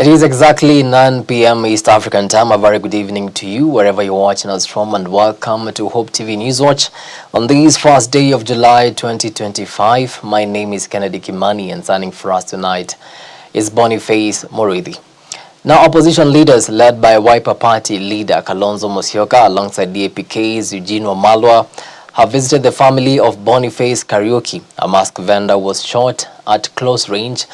It is exactly 9 p.m. East African time. A very good evening to you, wherever you're watching us from, and welcome to Hope TV Newswatch on this first day of July 2025. My name is Kimani, and signing for us tonight is Boniface Moridi. Now, opposition leaders led by Wiper Party leader Kalonzo Musyoka alongside DAP-K's Eugene Wamalwa have visited the family of Boniface Kariuki. A mask vendor was shot at close range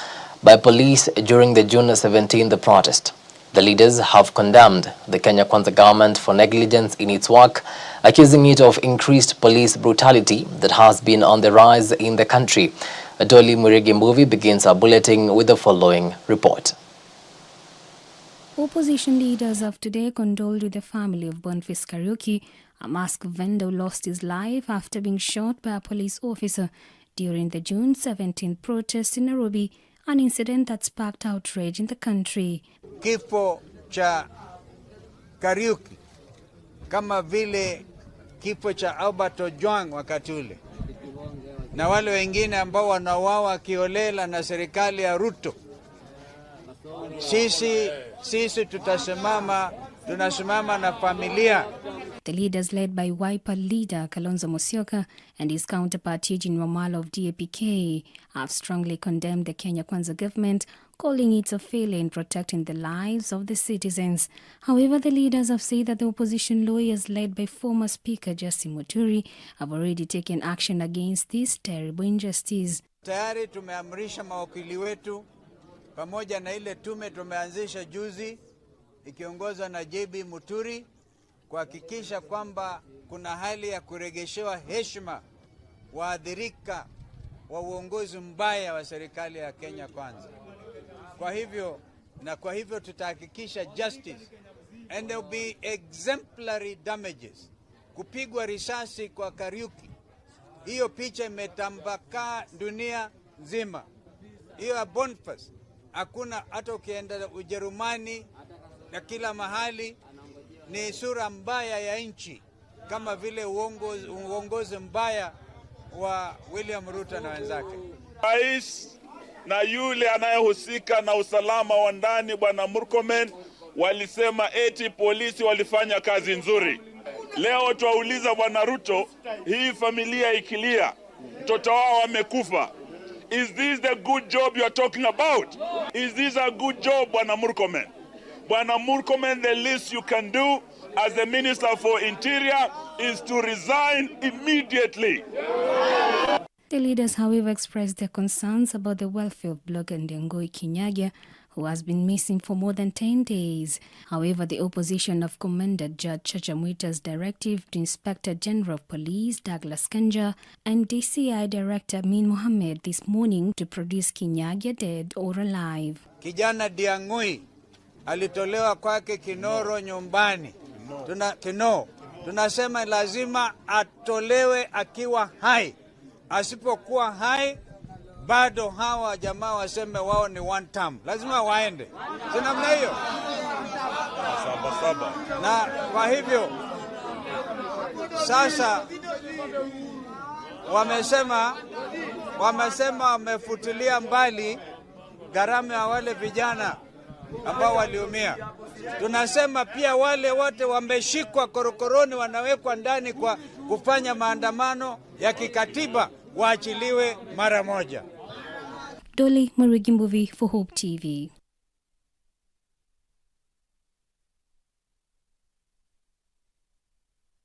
by police during the June 17th protest. The leaders have condemned the Kenya Kwanza government for negligence in its work, accusing it of increased police brutality that has been on the rise in the country. Dolly Murigi begins our bulletin with the following report. Opposition leaders have today condoled with the family of Boniface Kariuki, a mask vendor who lost his life after being shot by a police officer during the June 17th protest in Nairobi, an incident that sparked outrage in the country. Kifo cha Kariuki kama vile kifo cha Albert Ojwang wakati ule na wale wengine ambao wanauawa kiolela na serikali ya Ruto. Sisi tunasimama na familia. The leaders led by Wiper leader Kalonzo Musyoka and his counterpart Eugene Wamalwa of DAP-K have strongly condemned the Kenya Kwanza government, calling it a failure in protecting the lives of the citizens. However, the leaders have said that the opposition lawyers led by former Speaker Justin Muturi have already taken action against this terrible injustice. Tayari tumeamrisha mawakili wetu pamoja na ile tume tumeanzisha juzi ikiongozwa na JB Muturi kuhakikisha kwamba kuna hali ya kuregeshewa heshima waathirika wa uongozi mbaya wa serikali ya Kenya Kwanza. Kwa hivyo tutahakikisha justice and there will be exemplary damages. Kupigwa risasi kwa Kariuki, hiyo picha imetambaka dunia nzima. Hiyo ya Boniface, hakuna hata ukienda Ujerumani na kila mahali, ni sura mbaya ya nchi kama vile uongozi mbaya wa William Ruto na wenzake. Rais na yule anayehusika na usalama wa ndani Bwana Murkomen walisema eti polisi walifanya kazi nzuri. Leo tuauliza Bwana Ruto, hii familia ikilia mtoto wao amekufa, is this the good job you are talking about? Is this a good job, Bwana Murkomen? Bwana Murkomen, the least you can do as the Minister for Interior is to resign immediately. The leaders, however, expressed their concerns about the welfare of blogger Ndengoi Kinyagia, who has been missing for more than 10 days. However, the opposition have commended Judge Chacha Mwita's directive to Inspector General of Police Douglas Kanja and DCI Director Amin Mohamed this morning to produce Kinyagia dead or alive. Kijana Diangui alitolewa kwake Kinoro nyumbani. Tunasema lazima atolewe akiwa hai. Asipokuwa hai, bado hawa jamaa waseme wao ni one term. Lazima waende. Si namna hiyo? Na kwa hivyo sasa wamesema wamefutilia mbali gharama ya wale vijana ambao waliumia. Tunasema pia wale wote wameshikwa korokoroni wanawekwa ndani kwa kufanya maandamano ya kikatiba waachiliwe mara moja. Dolly Murigi for Hope TV.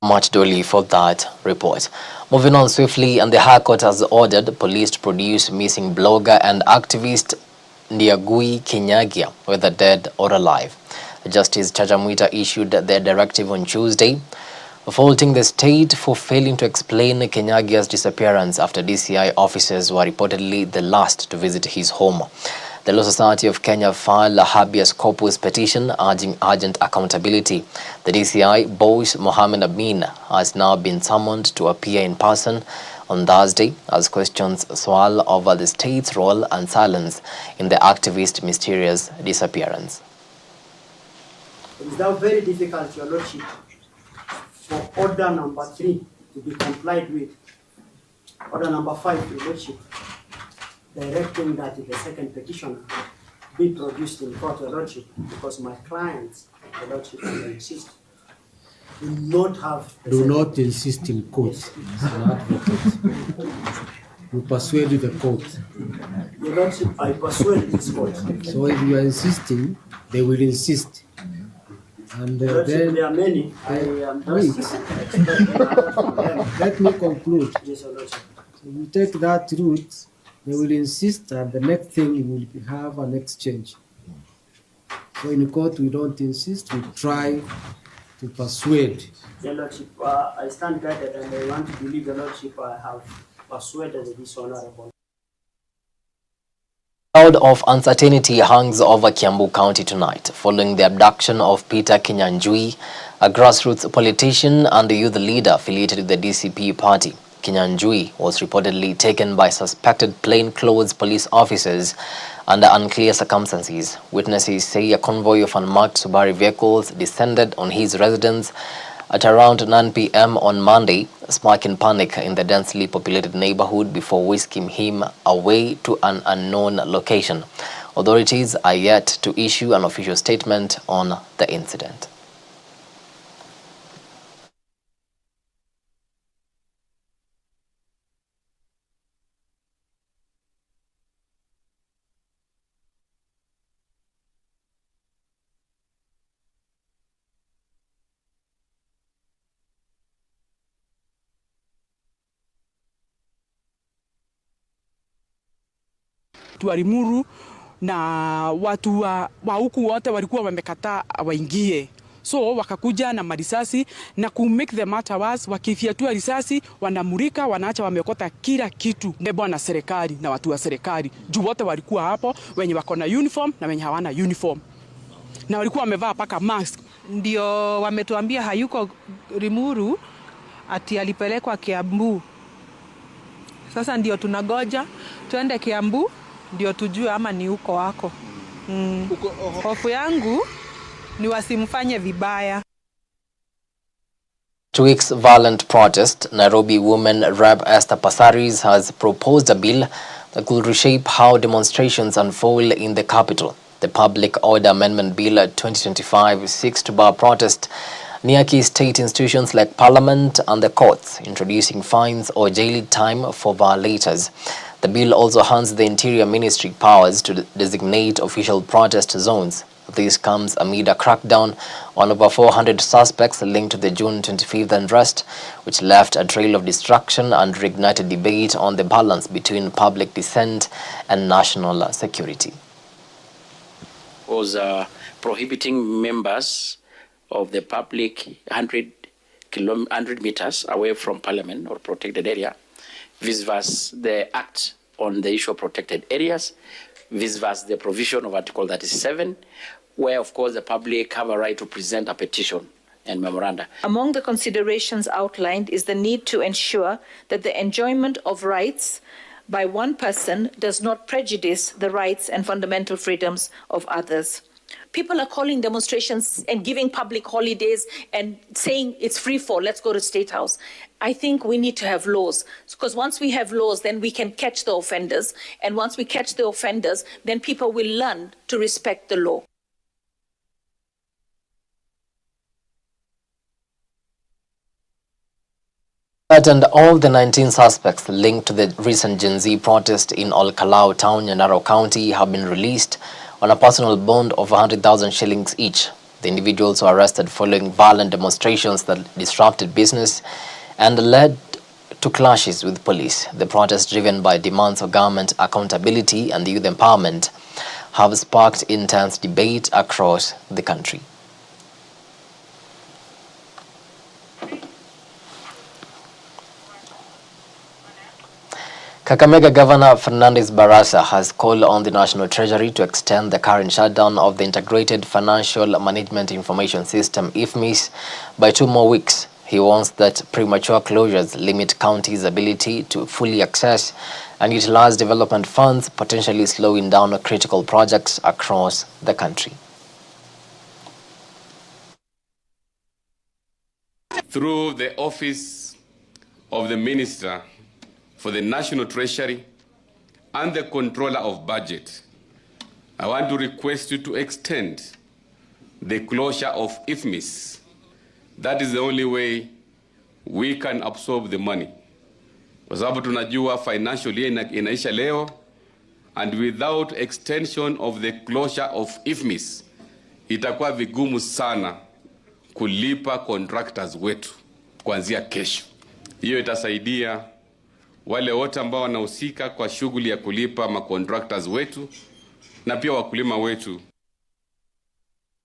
Much Dolly for that report. Moving on swiftly, and the High Court has ordered police to produce missing blogger and activist Ndengoi Kinyagia, whether dead or alive. Justice Chacha Mwita issued the directive on Tuesday, faulting the state for failing to explain Kinyagia's disappearance after DCI officers were reportedly the last to visit his home. The Law Society of Kenya filed a habeas corpus petition urging urgent accountability. The DCI boss Mohamed Amin has now been summoned to appear in person on Thursday as questions swirl over the state's role and silence in the activist's mysterious disappearance. It is now very difficult, Your Lordship, for order number 3 to be complied with. Order number 5, Your Lordship, directing that the second petitioner be produced in court, Your Lordship, because my clients, Your Lordship, will insist, do not have... Do not insist in court. Yes. An advocate. You persuade the court. Your Lordship, I persuade this court. So if you are insisting, they will insist. And then there are many. Wait. Let me conclude. Yes, Your Lordship. So you take that route, they will insist, and the next thing you will have an exchange. So in court, we don't insist, we try to persuade. Your Lordship, I stand guided, and I want to believe, Your Lordship, I have persuaded this honorable. A cloud of uncertainty hangs over Kiambu County tonight following the abduction of Peter Kinyanjui, a grassroots politician and a youth leader affiliated with the DCP party. Kinyanjui was reportedly taken by suspected plainclothes police officers under unclear circumstances. Witnesses say a convoy of unmarked Subaru vehicles descended on his residence at around 9 p.m. on Monday, sparking panic in the densely populated neighborhood before whisking him away to an unknown location. Authorities are yet to issue an official statement on the incident. Tuarimuru na watu wa huku wote walikuwa wamekataa waingie, so wakakuja na marisasi na ku make the matter worse, wakifyatua risasi wanamurika, wanaacha wamekota kila kitu. Bebo na serikali na watu wa serikali juu wote walikuwa hapo, wenye wako na uniform na wenye hawana uniform, na walikuwa wamevaa paka mask. Ndio wametuambia hayuko Limuru, ati alipelekwa Kiambu. Sasa ndio tunagoja tuende Kiambu ndio tujue ama ni uko wako. Hofu yangu ni wasimfanye vibaya. 2 weeks violent protest, Nairobi woman Rep. Esther Passaris has proposed a bill that could reshape how demonstrations unfold in the capital. The Public Order Amendment Bill 2025 seeks to bar protest near key state institutions like Parliament and the courts, introducing fines or jail time for violators. The bill also hands the Interior Ministry powers to designate official protest zones. This comes amid a crackdown on over 400 suspects linked to the June 25th unrest, which left a trail of destruction and reignited debate on the balance between public dissent and national security. Was prohibiting members of the public 100 meters away from Parliament or protected area, vice-versa the Act on the issue of protected areas, vice-versa the provision of Article 37, where, of course, the public have a right to present a petition and memoranda. Among the considerations outlined is the need to ensure that the enjoyment of rights by one person does not prejudice the rights and fundamental freedoms of others. People are calling demonstrations and giving public holidays and saying it's free fall, let's go to State House. I think we need to have laws, because once we have laws, then we can catch the offenders. And once we catch the offenders, then people will learn to respect the law. And all the 19 suspects linked to the recent Gen Z protest in Olkalau town, Narok County, have been released on a personal bond of 100,000 shillings each. The individuals were arrested following violent demonstrations that disrupted business and led to clashes with police. The protests, driven by demands for government accountability and youth empowerment, have sparked intense debate across the country. Kakamega Governor Fernandez Barasa has called on the National Treasury to extend the current shutdown of the Integrated Financial Management Information System (IFMIS) by 2 more weeks. He warns that premature closures limit counties' ability to fully access and utilize development funds, potentially slowing down critical projects across the country. Through the Office of the Minister for the National Treasury and the Controller of Budget, I want to request you to extend the closure of IFMIS. That is the only way we can absorb the money. Kwa sababu tunajua financial year inaisha leo, and without extension of the closure of IFMIS, itakuwa vigumu sana kulipa contractors wetu kuanzia kesho. Hiyo itasaidia wale wote ambao wanahusika kwa shughuli ya kulipa contractors wetu na pia wakulima wetu.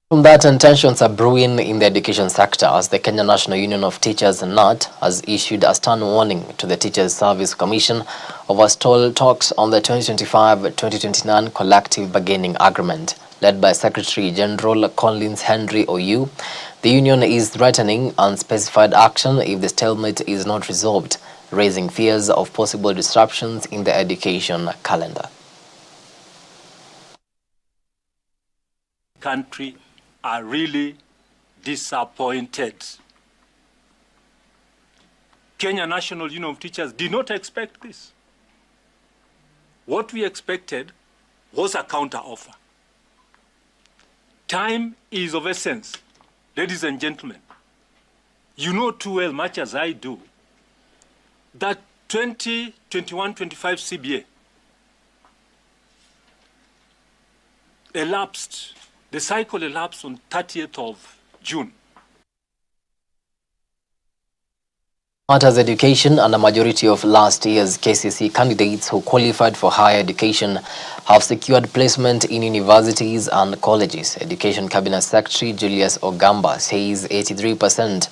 From that, tensions are brewing in the education sector as the Kenya National Union of Teachers (NUT) has issued a stern warning to the Teachers Service Commission over stalled talks on the 2025-2029 collective bargaining agreement. Led by Secretary General Collins Henry Oyu, the union is threatening unspecified action if the stalemate is not resolved, raising fears of possible disruptions in the education calendar. Country are really disappointed. Kenya National Union of Teachers did not expect this. What we expected was a counter-offer. Time is of essence, ladies and gentlemen. You know too well, much as I do, that 2021-25 CBA elapsed. The cycle elapsed on 30th of June. Matters education, and a majority of last year's KCSE candidates who qualified for higher education have secured placement in universities and colleges. Education Cabinet Secretary Julius Ogamba says 83%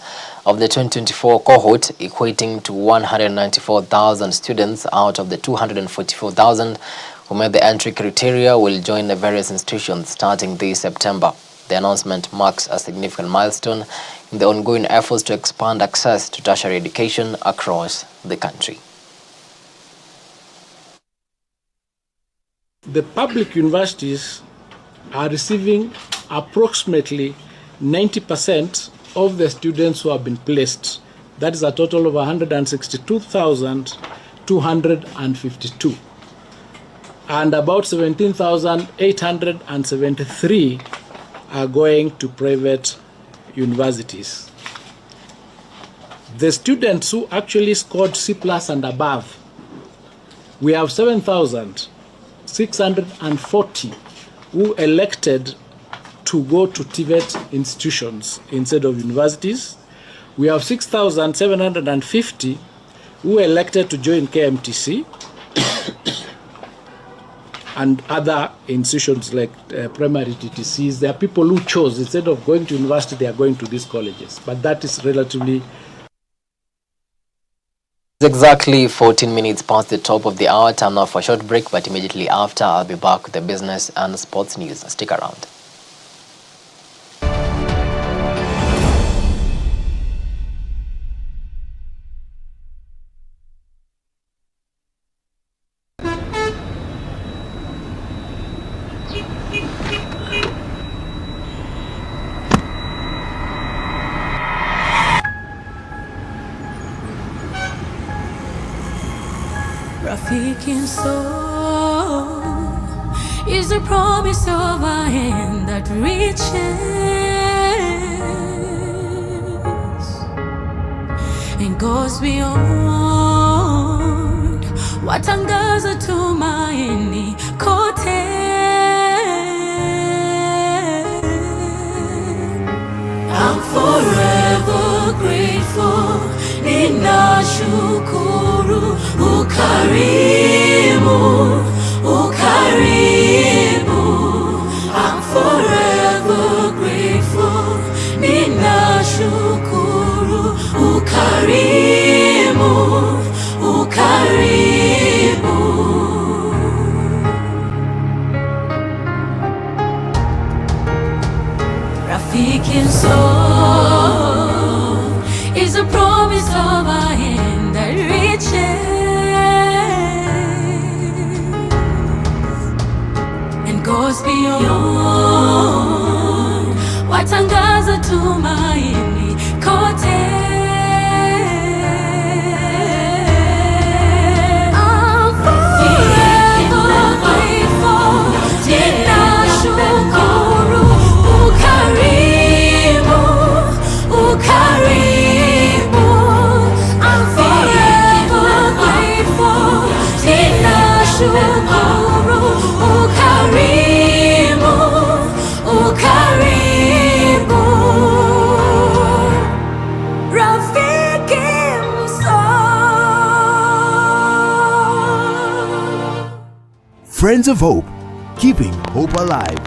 of the 2024 cohort, equating to 194,000 students out of the 244,000 who met the entry criteria, will join the various institutions starting this September. The announcement marks a significant milestone in the ongoing efforts to expand access to tertiary education across the country. The public universities are receiving approximately 90% of the students who have been placed. That is a total of 162,252. And about 17,873 are going to private universities. The students who actually scored C+ and above, we have 7,640 who elected to go to TVET institutions instead of universities. We have 6,750 who elected to join KMTC and other institutions like primary TTCs. There are people who chose, instead of going to university, they are going to these colleges. But that is relatively... It's exactly 14 minutes past the top of the hour. Time now for a short break, but immediately after, I'll be back with the business and sports news. Stick around. Rafiki soul is the promise of a hand that reaches and goes beyond what angaza tumaini kote. I'm forever grateful. Ninashukuru ukarimu, ukarimu. I'm forever grateful. Ninashukuru ukarimu, ukarimu. Rafiki soul is a promise of a hand that reaches and goes beyond watangaza tumaini kote. I'm forever grateful. Friends of Hope, keeping hope alive.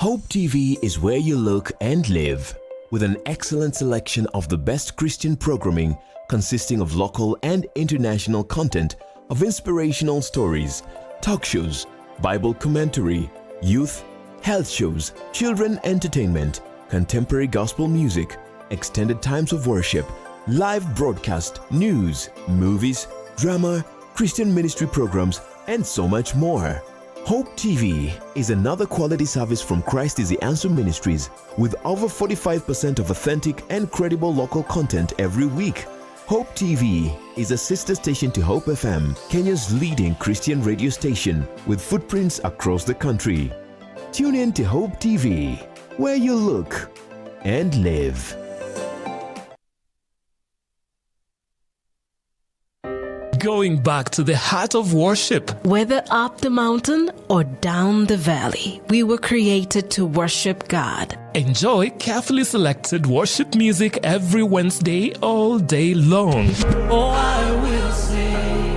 Hope TV is where you look and live, with an excellent selection of the best Christian programming consisting of local and international content of inspirational stories, talk shows, Bible commentary, youth, health shows, children entertainment, contemporary gospel music, extended times of worship, live broadcast, news, movies, drama, Christian ministry programs, and so much more. Hope TV is another quality service from Christ is the Answer Ministries with over 45% of authentic and credible local content every week. Hope TV is a sister station to Hope FM, Kenya's leading Christian radio station with footprints across the country. Tune in to Hope TV, where you look and live. Going back to the heart of worship. Whether up the mountain or down the valley, we were created to worship God. Enjoy carefully selected worship music every Wednesday all day long. Oh, I will sing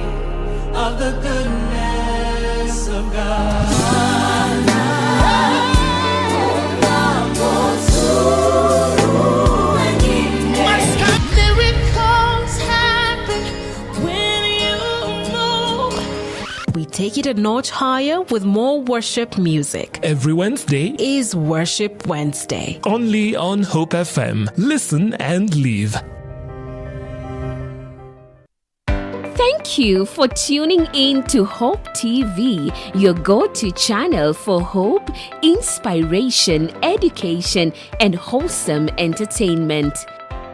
of the goodness of God. We take it a notch higher with more worship music. Every Wednesday is Worship Wednesday. Only on Hope FM. Listen and live. Thank you for tuning in to Hope TV, your go-to channel for hope, inspiration, education, and wholesome entertainment.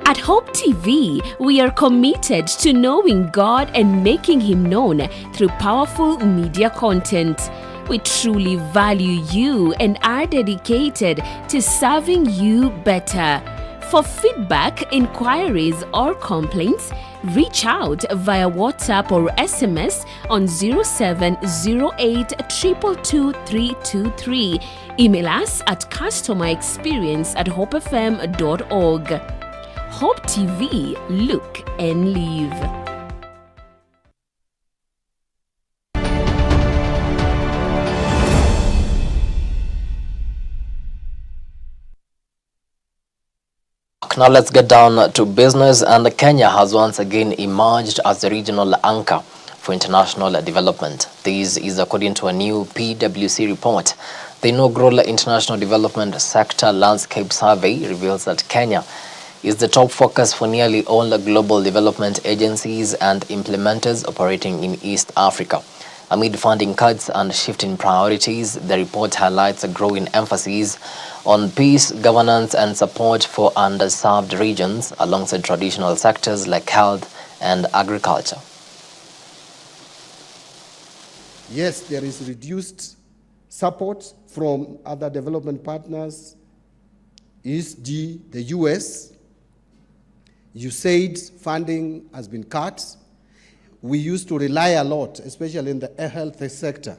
At Hope TV, we are committed to knowing God and making Him known through powerful media content. We truly value you and are dedicated to serving you better. For feedback, inquiries, or complaints, reach out via WhatsApp or SMS on 0708 222 323. Email us at customerexperience@hopefm.org. Hope TV, look and live. Now let's get down to business, and Kenya has once again emerged as the regional anchor for international development. This is according to a new PwC report. The inaugural International Development Sector Landscape Survey reveals that Kenya is the top focus for nearly all the global development agencies and implementers operating in East Africa. Amid funding cuts and shifting priorities, the report highlights a growing emphasis on peace, governance, and support for underserved regions alongside traditional sectors like health and agriculture. Yes, there is reduced support from other development partners, ESG, the US. USAID funding has been cut. We used to rely a lot, especially in the health sector,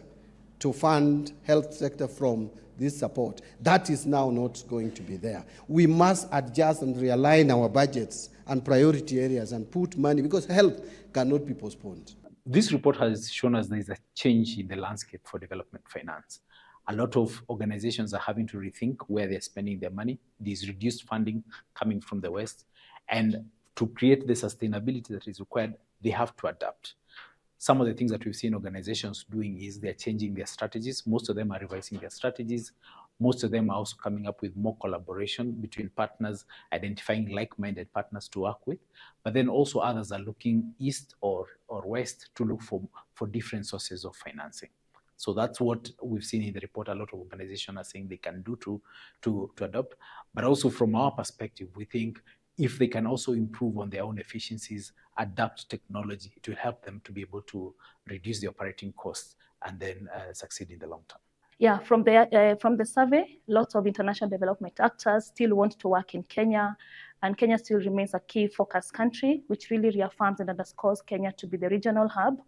to fund health sector from this support. That is now not going to be there. We must adjust and realign our budgets and priority areas and put money, because health cannot be postponed. This report has shown us there is a change in the landscape for development finance. A lot of organizations are having to rethink where they're spending their money. There's reduced funding coming from the West. And to create the sustainability that is required, they have to adapt. Some of the things that we've seen organizations doing is they're changing their strategies. Most of them are revising their strategies. Most of them are also coming up with more collaboration between partners, identifying like-minded partners to work with. But then also others are looking east or west to look for different sources of financing. So that's what we've seen in the report. A lot of organizations are saying they can do to adopt. But also from our perspective, we think if they can also improve on their own efficiencies, adapt technology, it will help them to be able to reduce the operating costs and then succeed in the long term. Yeah, from the survey, lots of international development actors still want to work in Kenya, and Kenya still remains a key focus country, which really reaffirms and underscores Kenya to be the regional hub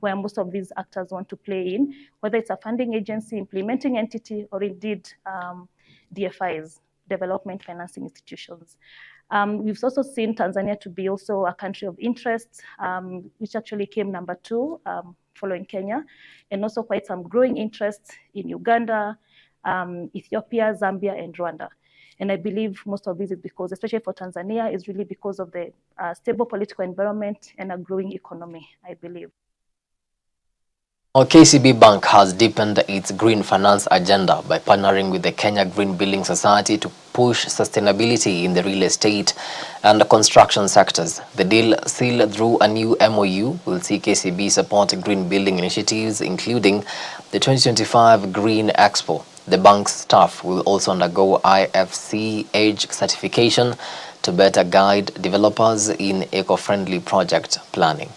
where most of these actors want to play in, whether it's a funding agency, implementing entity, or indeed DFIs, development financing institutions. We've also seen Tanzania to be also a country of interest, which actually came number 2 following Kenya, and also quite some growing interest in Uganda, Ethiopia, Zambia, and Rwanda. And I believe most of this is because, especially for Tanzania, is really because of the stable political environment and a growing economy, I believe. KCB Bank has deepened its green finance agenda by partnering with the Kenya Green Building Society to push sustainability in the real estate and construction sectors. The deal, sealed through a new MOU, will see KCB support green building initiatives, including the 2025 Green Expo. The bank's staff will also undergo IFC Edge certification to better guide developers in eco-friendly project planning.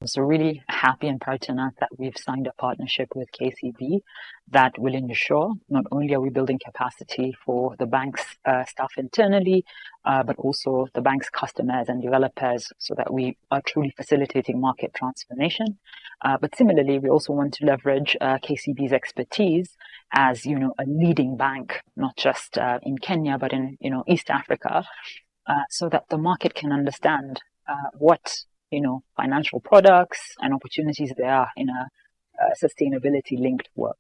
So really happy and proud to announce that we've signed a partnership with KCB that will ensure not only are we building capacity for the bank's staff internally, but also the bank's customers and developers, so that we are truly facilitating market transformation. But similarly, we also want to leverage KCB's expertise as, a leading bank, not just in Kenya, but in, East Africa, so that the market can understand what financial products and opportunities there are in a sustainability-linked world.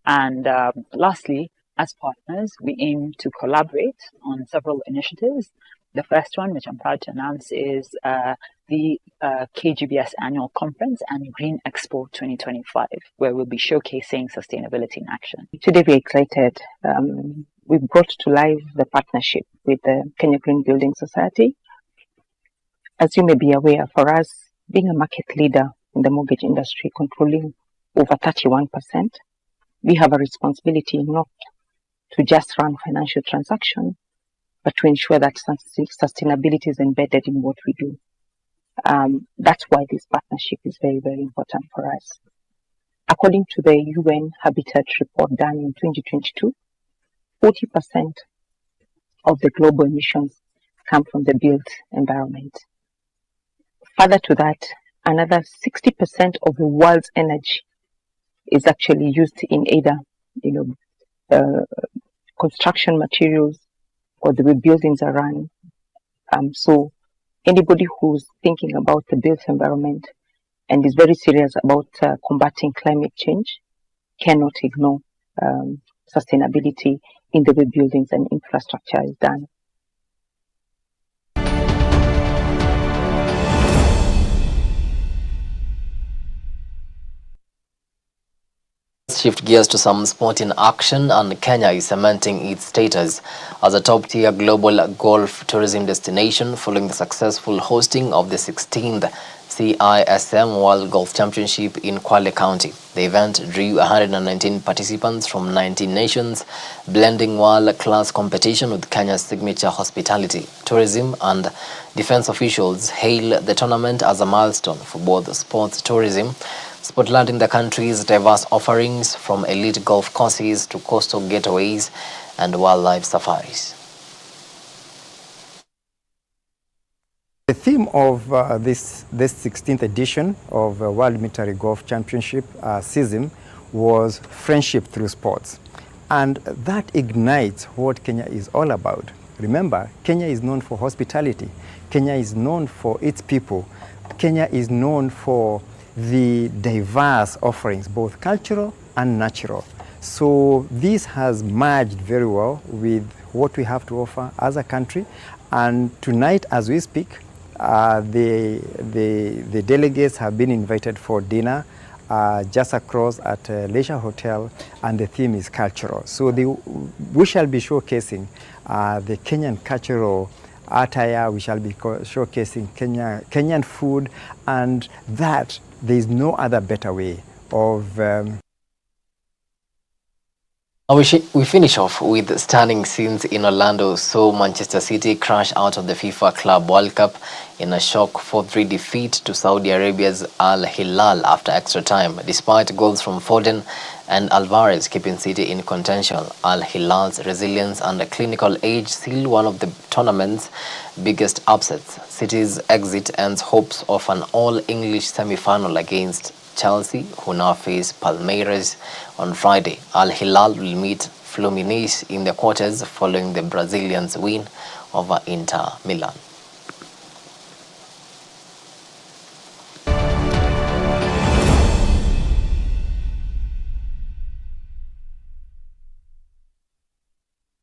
And lastly, as partners, we aim to collaborate on several initiatives. The first one, which I'm proud to announce, is the KGBS Annual Conference and Green Expo 2025, where we'll be showcasing sustainability in action. Today we're excited. We've brought to life the partnership with the Kenya Green Building Society. As you may be aware, for us, being a market leader in the mortgage industry, controlling over 31%, we have a responsibility not to just run financial transactions, but to ensure that sustainability is embedded in what we do. That's why this partnership is very, very important for us. According to the UN Habitat report done in 2022, 40% of the global emissions come from the built environment. Further to that, another 60% of the world's energy is actually used in either, construction materials or the way buildings are run. So anybody who's thinking about the built environment and is very serious about combating climate change cannot ignore sustainability in the way buildings and infrastructure is done. Shift gears to some sporting action, and Kenya is cementing its status as a top-tier global golf tourism destination following the successful hosting of the 16th CISM World Golf Championship in Kwale County. The event drew 119 participants from 19 nations, blending world-class competition with Kenya's signature hospitality. Tourism and defense officials hail the tournament as a milestone for both sports tourism, spotlighting the country's diverse offerings from elite golf courses to coastal getaways and wildlife safaris. The theme of this 16th edition of World Military Golf Championship, CISM, was friendship through sports. And that ignites what Kenya is all about. Remember, Kenya is known for hospitality. Kenya is known for its people. Kenya is known for the diverse offerings, both cultural and natural. So this has merged very well with what we have to offer as a country. And tonight, as we speak, the delegates have been invited for dinner just across at Leisure Hotel, and the theme is cultural. So we shall be showcasing the Kenyan cultural attire, we shall be showcasing Kenyan food, and that there is no other better way of We finish off with stunning scenes in Orlando. So Manchester City crash out of the FIFA Club World Cup in a shock 4-3 defeat to Saudi Arabia's Al Hilal after extra time. Despite goals from Foden and Alvarez keeping City in contention, Al Hilal's resilience and clinical age seal one of the tournament's biggest upsets. City's exit ends hopes of an all-English semi-final against Chelsea, who now face Palmeiras on Friday. Al Hilal will meet Fluminense in the quarters following the Brazilians' win over Inter Milan.